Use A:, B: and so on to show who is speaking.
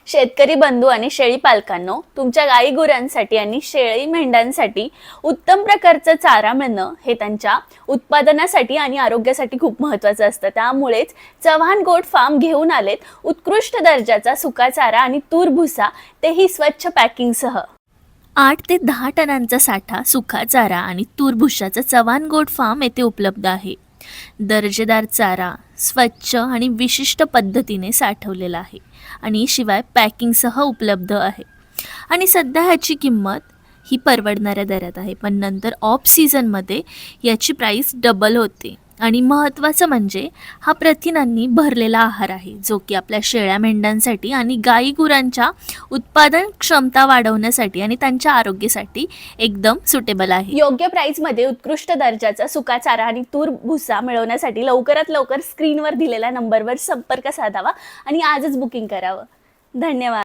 A: शेतकरी बंधू आणि शेळी पालकांनो, तुमच्या गाई गुरांसाठी आणि शेळी मेंढ्यांसाठी उत्तम प्रकारचा चारा मिळणं हे त्यांच्या उत्पादनासाठी आणि आरोग्यासाठी खूप महत्त्वाचं असतं। त्यामुळेच चव्हाण गोट फार्म घेऊन आलेत उत्कृष्ट दर्जाचा सुका चारा आणि तूर भुसा, तेही स्वच्छ पॅकिंगसह।
B: 8 ते 10 टनांचा साठा सुका चारा आणि तूर भुशाचा चव्हाण गोट फार्म येथे उपलब्ध आहे। दर्जेदार चारा स्वच्छ आणि विशिष्ट पद्धतीने साठवलेला आहे आणि शिवाय पॅकिंगसह उपलब्ध आहे आणि सध्या ह्याची किंमत ही परवडणाऱ्या दरात आहे, पण नंतर ऑफ सीझनमध्ये याची प्राईस डबल होते। आणि महत्त्वाचं म्हणजे हा प्रथिनांनी भरलेला आहार आहे, जो की आपल्या शेळ्या मेंढ्यांसाठी आणि गाई गुरांच्या उत्पादन क्षमता वाढवण्यासाठी आणि त्यांच्या आरोग्यासाठी एकदम सुटेबल आहे।
A: योग्य प्राइस मध्ये उत्कृष्ट दर्जाचा सुका चारा आणि तूर भुसा मिळवण्यासाठी लवकरात लवकर स्क्रीनवर दिलेल्या नंबरवर संपर्क साधावा आणि आजच बुकिंग करावं। धन्यवाद।